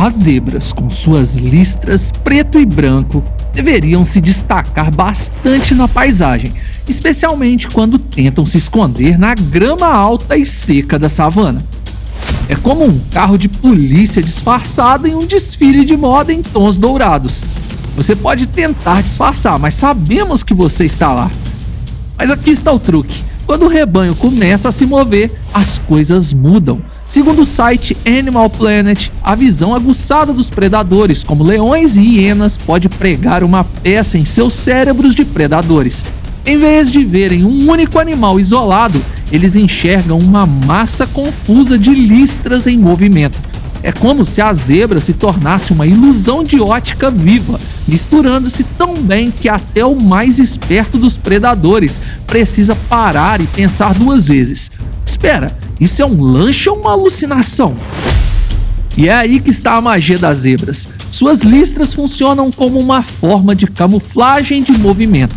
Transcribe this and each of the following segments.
As zebras, com suas listras preto e branco, deveriam se destacar bastante na paisagem, especialmente quando tentam se esconder na grama alta e seca da savana. É como um carro de polícia disfarçado em um desfile de moda em tons dourados. Você pode tentar disfarçar, mas sabemos que você está lá. Mas aqui está o truque. Quando o rebanho começa a se mover, as coisas mudam. Segundo o site Animal Planet, a visão aguçada dos predadores, como leões e hienas, pode pregar uma peça em seus cérebros de predadores. Em vez de verem um único animal isolado, eles enxergam uma massa confusa de listras em movimento. É como se a zebra se tornasse uma ilusão de ótica viva, misturando-se tão bem que até o mais esperto dos predadores precisa parar e pensar duas vezes. Espera, isso é um lanche ou uma alucinação? E é aí que está a magia das zebras. Suas listras funcionam como uma forma de camuflagem de movimento.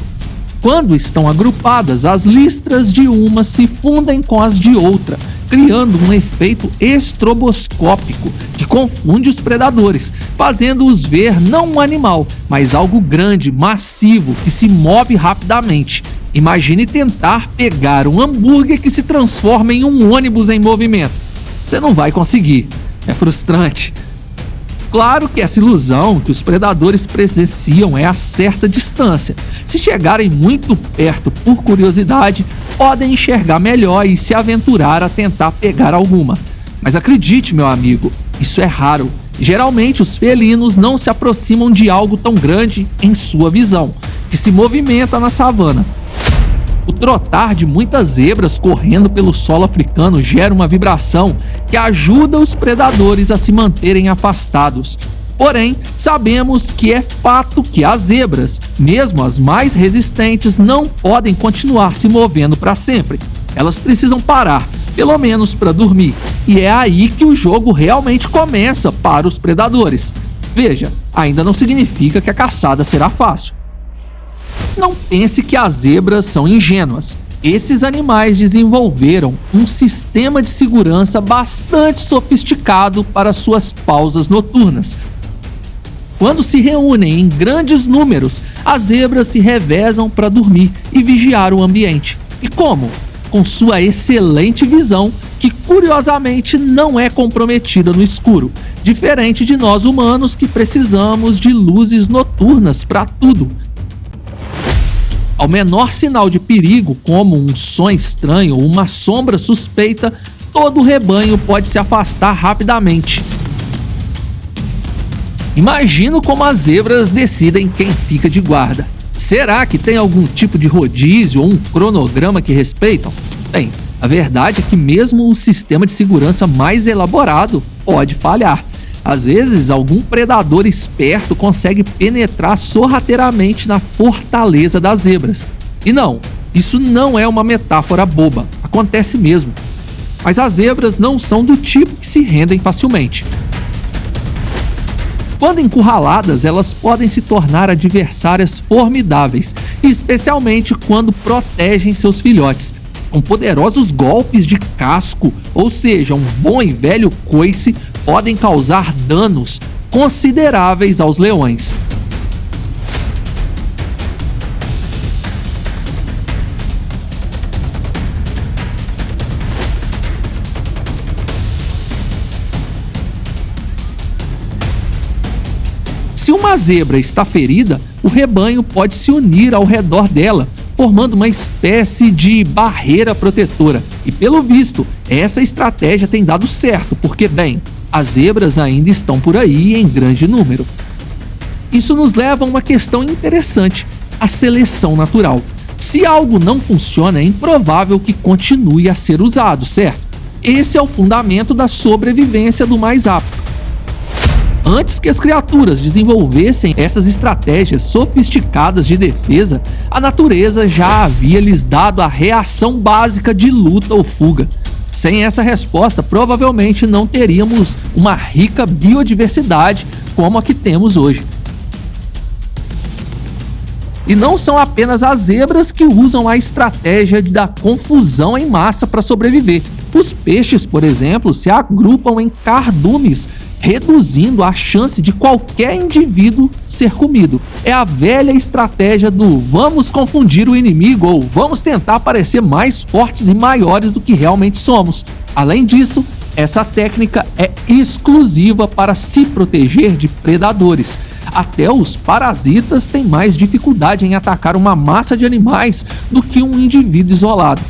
Quando estão agrupadas, as listras de uma se fundem com as de outra, criando um efeito estroboscópico que confunde os predadores, fazendo-os ver não um animal, mas algo grande, massivo, que se move rapidamente. Imagine tentar pegar um hambúrguer que se transforma em um ônibus em movimento. Você não vai conseguir. É frustrante. Claro que essa ilusão que os predadores presenciam é a certa distância. Se chegarem muito perto por curiosidade, podem enxergar melhor e se aventurar a tentar pegar alguma. Mas acredite, meu amigo, isso é raro. Geralmente os felinos não se aproximam de algo tão grande em sua visão, que se movimenta na savana. O trotar de muitas zebras correndo pelo solo africano gera uma vibração que ajuda os predadores a se manterem afastados. Porém, sabemos que é fato que as zebras, mesmo as mais resistentes, não podem continuar se movendo para sempre. Elas precisam parar, pelo menos para dormir. E é aí que o jogo realmente começa para os predadores. Veja, ainda não significa que a caçada será fácil. Não pense que as zebras são ingênuas. Esses animais desenvolveram um sistema de segurança bastante sofisticado para suas pausas noturnas. Quando se reúnem em grandes números, as zebras se revezam para dormir e vigiar o ambiente. E como? Com sua excelente visão, que curiosamente não é comprometida no escuro, diferente de nós humanos que precisamos de luzes noturnas para tudo. Ao menor sinal de perigo, como um som estranho ou uma sombra suspeita, todo o rebanho pode se afastar rapidamente. Imagino como as zebras decidem quem fica de guarda. Será que tem algum tipo de rodízio ou um cronograma que respeitam? Bem, a verdade é que mesmo o sistema de segurança mais elaborado pode falhar. Às vezes, algum predador esperto consegue penetrar sorrateiramente na fortaleza das zebras. E não, isso não é uma metáfora boba, acontece mesmo. Mas as zebras não são do tipo que se rendem facilmente. Quando encurraladas, elas podem se tornar adversárias formidáveis, especialmente quando protegem seus filhotes. Com poderosos golpes de casco, ou seja, um bom e velho coice, podem causar danos consideráveis aos leões. Se uma zebra está ferida, o rebanho pode se unir ao redor dela, formando uma espécie de barreira protetora. E pelo visto, essa estratégia tem dado certo, porque, bem, as zebras ainda estão por aí em grande número. Isso nos leva a uma questão interessante, a seleção natural. Se algo não funciona, é improvável que continue a ser usado, certo? Esse é o fundamento da sobrevivência do mais apto. Antes que as criaturas desenvolvessem essas estratégias sofisticadas de defesa, a natureza já havia lhes dado a reação básica de luta ou fuga. Sem essa resposta, provavelmente não teríamos uma rica biodiversidade como a que temos hoje. E não são apenas as zebras que usam a estratégia da confusão em massa para sobreviver. Os peixes, por exemplo, se agrupam em cardumes reduzindo a chance de qualquer indivíduo ser comido. É a velha estratégia do vamos confundir o inimigo ou vamos tentar parecer mais fortes e maiores do que realmente somos. Além disso, essa técnica é exclusiva para se proteger de predadores. Até os parasitas têm mais dificuldade em atacar uma massa de animais do que um indivíduo isolado.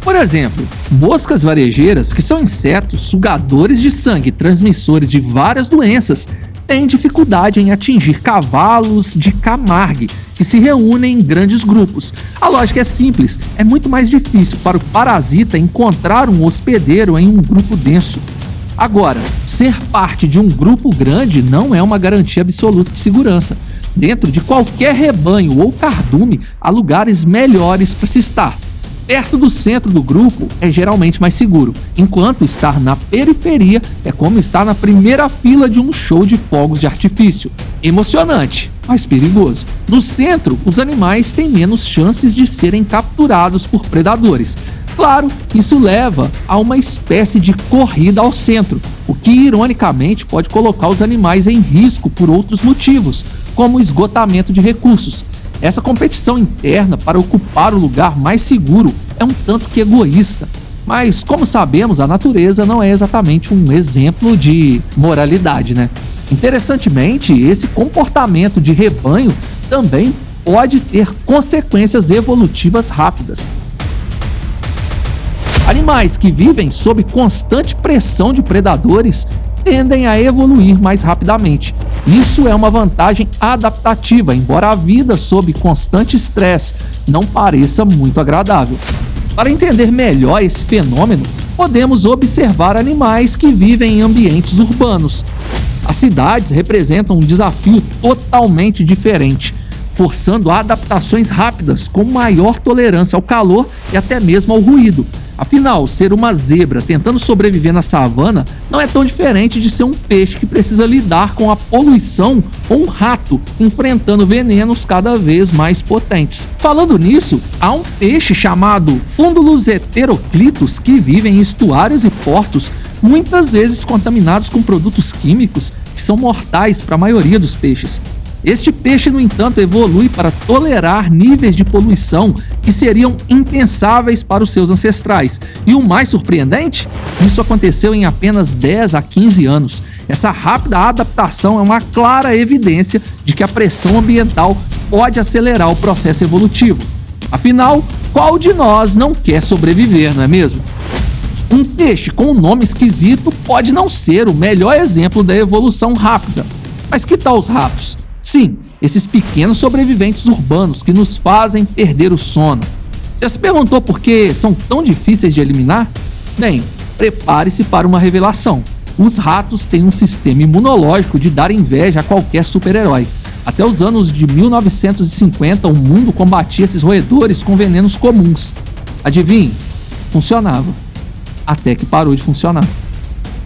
Por exemplo, moscas varejeiras, que são insetos sugadores de sangue, transmissores de várias doenças, têm dificuldade em atingir cavalos de Camargue, que se reúnem em grandes grupos. A lógica é simples, é muito mais difícil para o parasita encontrar um hospedeiro em um grupo denso. Agora, ser parte de um grupo grande não é uma garantia absoluta de segurança. Dentro de qualquer rebanho ou cardume, há lugares melhores para se estar. Perto do centro do grupo é geralmente mais seguro, enquanto estar na periferia é como estar na primeira fila de um show de fogos de artifício. Emocionante, mas perigoso. No centro, os animais têm menos chances de serem capturados por predadores. Claro, isso leva a uma espécie de corrida ao centro, o que ironicamente pode colocar os animais em risco por outros motivos, como o esgotamento de recursos. Essa competição interna para ocupar o lugar mais seguro é um tanto que egoísta. Mas, como sabemos, a natureza não é exatamente um exemplo de moralidade, né? Interessantemente, esse comportamento de rebanho também pode ter consequências evolutivas rápidas. Animais que vivem sob constante pressão de predadores tendem a evoluir mais rapidamente. Isso é uma vantagem adaptativa, embora a vida sob constante estresse não pareça muito agradável. Para entender melhor esse fenômeno, podemos observar animais que vivem em ambientes urbanos. As cidades representam um desafio totalmente diferente, forçando adaptações rápidas com maior tolerância ao calor e até mesmo ao ruído. Afinal, ser uma zebra tentando sobreviver na savana não é tão diferente de ser um peixe que precisa lidar com a poluição ou um rato enfrentando venenos cada vez mais potentes. Falando nisso, há um peixe chamado Fundulus heteroclitus que vive em estuários e portos, muitas vezes contaminados com produtos químicos que são mortais para a maioria dos peixes. Este peixe, no entanto, evolui para tolerar níveis de poluição que seriam impensáveis para os seus ancestrais. E o mais surpreendente? Isso aconteceu em apenas 10 a 15 anos. Essa rápida adaptação é uma clara evidência de que a pressão ambiental pode acelerar o processo evolutivo. Afinal, qual de nós não quer sobreviver, não é mesmo? Um peixe com um nome esquisito pode não ser o melhor exemplo da evolução rápida. Mas que tal os ratos? Sim, esses pequenos sobreviventes urbanos que nos fazem perder o sono. Já se perguntou por que são tão difíceis de eliminar? Bem, prepare-se para uma revelação. Os ratos têm um sistema imunológico de dar inveja a qualquer super-herói. Até os anos de 1950, o mundo combatia esses roedores com venenos comuns. Adivinhe? Funcionava. Até que parou de funcionar.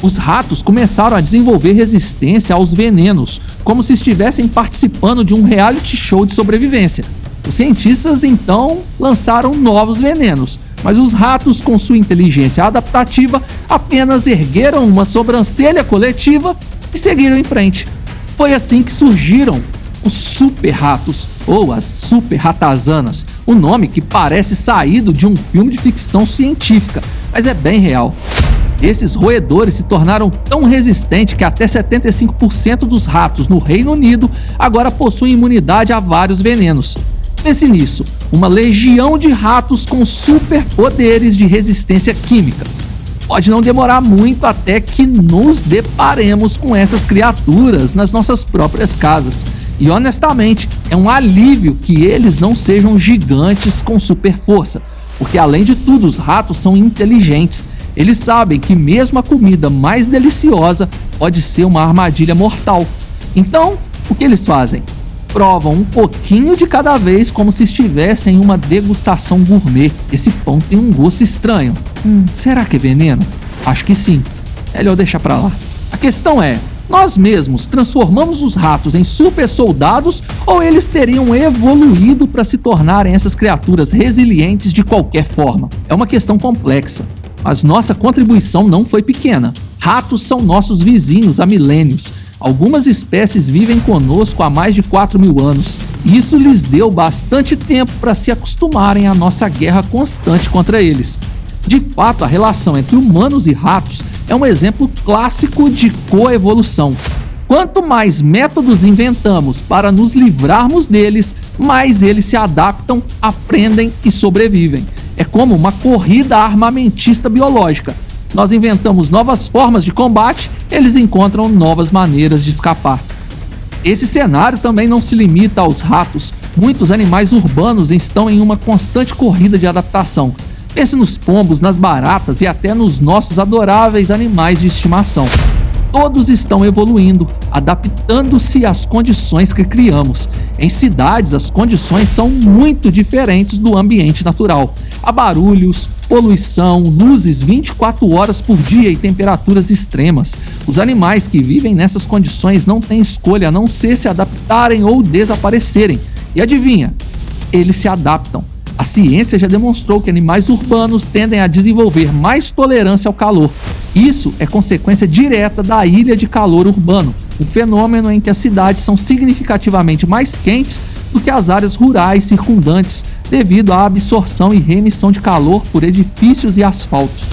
Os ratos começaram a desenvolver resistência aos venenos, como se estivessem participando de um reality show de sobrevivência. Os cientistas então lançaram novos venenos, mas os ratos, com sua inteligência adaptativa, apenas ergueram uma sobrancelha coletiva e seguiram em frente. Foi assim que surgiram os super-ratos, ou as super-ratazanas, um nome que parece saído de um filme de ficção científica, mas é bem real. Esses roedores se tornaram tão resistentes que até 75% dos ratos no Reino Unido agora possuem imunidade a vários venenos. Pense nisso, uma legião de ratos com superpoderes de resistência química. Pode não demorar muito até que nos deparemos com essas criaturas nas nossas próprias casas. E honestamente, é um alívio que eles não sejam gigantes com super força, porque além de tudo, os ratos são inteligentes. Eles sabem que mesmo a comida mais deliciosa pode ser uma armadilha mortal. Então, o que eles fazem? Provam um pouquinho de cada vez como se estivessem em uma degustação gourmet. Esse pão tem um gosto estranho. Será que é veneno? Acho que sim. Melhor deixar pra lá. A questão é, nós mesmos transformamos os ratos em super soldados ou eles teriam evoluído para se tornarem essas criaturas resilientes de qualquer forma? É uma questão complexa. Mas nossa contribuição não foi pequena. Ratos são nossos vizinhos há milênios. Algumas espécies vivem conosco há mais de 4.000 anos. Isso lhes deu bastante tempo para se acostumarem à nossa guerra constante contra eles. De fato, a relação entre humanos e ratos é um exemplo clássico de coevolução. Quanto mais métodos inventamos para nos livrarmos deles, mais eles se adaptam, aprendem e sobrevivem. É como uma corrida armamentista biológica. Nós inventamos novas formas de combate, eles encontram novas maneiras de escapar. Esse cenário também não se limita aos ratos. Muitos animais urbanos estão em uma constante corrida de adaptação. Pense nos pombos, nas baratas e até nos nossos adoráveis animais de estimação. Todos estão evoluindo, adaptando-se às condições que criamos. Em cidades, as condições são muito diferentes do ambiente natural. Há barulhos, poluição, luzes 24 horas por dia e temperaturas extremas. Os animais que vivem nessas condições não têm escolha a não ser se adaptarem ou desaparecerem. E adivinha? Eles se adaptam. A ciência já demonstrou que animais urbanos tendem a desenvolver mais tolerância ao calor. Isso é consequência direta da ilha de calor urbano, um fenômeno em que as cidades são significativamente mais quentes do que as áreas rurais circundantes, devido à absorção e reemissão de calor por edifícios e asfaltos.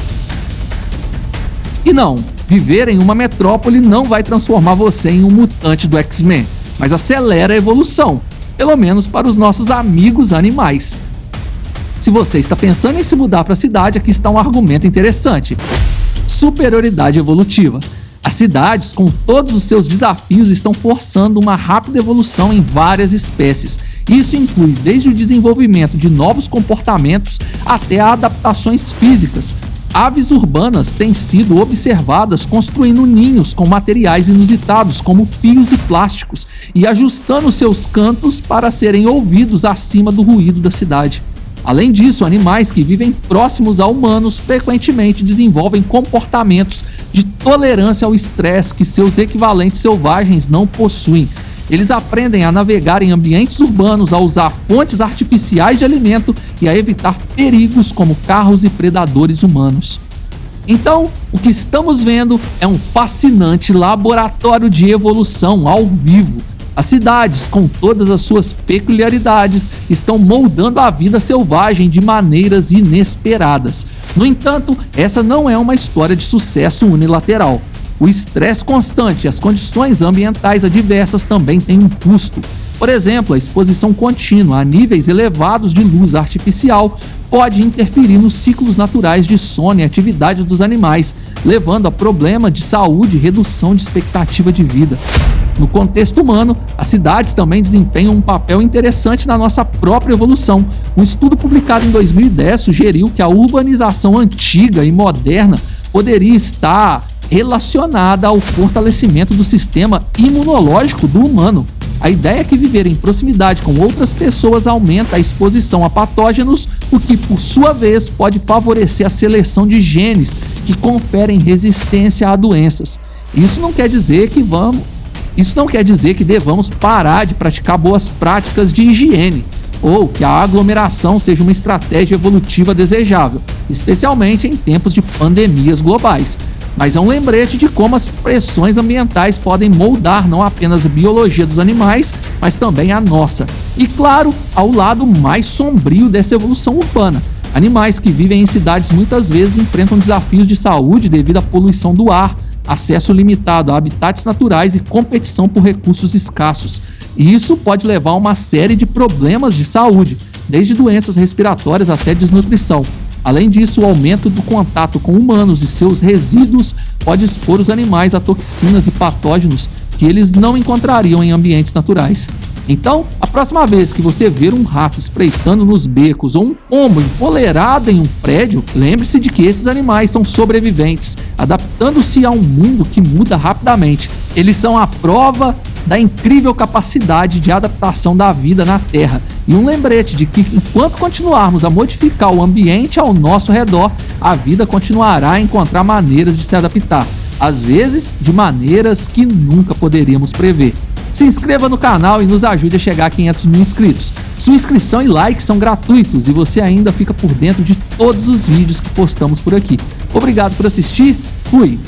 E não, viver em uma metrópole não vai transformar você em um mutante do X-Men, mas acelera a evolução, pelo menos para os nossos amigos animais. Se você está pensando em se mudar para a cidade, aqui está um argumento interessante. Superioridade evolutiva. As cidades, com todos os seus desafios, estão forçando uma rápida evolução em várias espécies. Isso inclui desde o desenvolvimento de novos comportamentos até adaptações físicas. Aves urbanas têm sido observadas construindo ninhos com materiais inusitados, como fios e plásticos, e ajustando seus cantos para serem ouvidos acima do ruído da cidade. Além disso, animais que vivem próximos a humanos frequentemente desenvolvem comportamentos de tolerância ao estresse que seus equivalentes selvagens não possuem. Eles aprendem a navegar em ambientes urbanos, a usar fontes artificiais de alimento e a evitar perigos como carros e predadores humanos. Então, o que estamos vendo é um fascinante laboratório de evolução ao vivo. As cidades, com todas as suas peculiaridades, estão moldando a vida selvagem de maneiras inesperadas. No entanto, essa não é uma história de sucesso unilateral. O estresse constante e as condições ambientais adversas também têm um custo. Por exemplo, a exposição contínua a níveis elevados de luz artificial pode interferir nos ciclos naturais de sono e atividade dos animais, levando a problemas de saúde e redução de expectativa de vida. No contexto humano, as cidades também desempenham um papel interessante na nossa própria evolução. Um estudo publicado em 2010 sugeriu que a urbanização antiga e moderna poderia estar relacionada ao fortalecimento do sistema imunológico do humano. A ideia é que viver em proximidade com outras pessoas aumenta a exposição a patógenos, o que, por sua vez, pode favorecer a seleção de genes que conferem resistência a doenças. Isso não quer dizer que devamos parar de praticar boas práticas de higiene, ou que a aglomeração seja uma estratégia evolutiva desejável, especialmente em tempos de pandemias globais. Mas é um lembrete de como as pressões ambientais podem moldar não apenas a biologia dos animais, mas também a nossa. E claro, ao lado mais sombrio dessa evolução urbana. Animais que vivem em cidades muitas vezes enfrentam desafios de saúde devido à poluição do ar, acesso limitado a habitats naturais e competição por recursos escassos. E isso pode levar a uma série de problemas de saúde, desde doenças respiratórias até desnutrição. Além disso, o aumento do contato com humanos e seus resíduos pode expor os animais a toxinas e patógenos que eles não encontrariam em ambientes naturais. Então, a próxima vez que você ver um rato espreitando nos becos ou um pombo empoleirado em um prédio, lembre-se de que esses animais são sobreviventes, adaptando-se a um mundo que muda rapidamente. Eles são a prova da incrível capacidade de adaptação da vida na Terra e um lembrete de que, enquanto continuarmos a modificar o ambiente ao nosso redor, a vida continuará a encontrar maneiras de se adaptar, às vezes de maneiras que nunca poderíamos prever. Se inscreva no canal e nos ajude a chegar a 500 mil inscritos. Sua inscrição e like são gratuitos e você ainda fica por dentro de todos os vídeos que postamos por aqui. Obrigado por assistir, fui!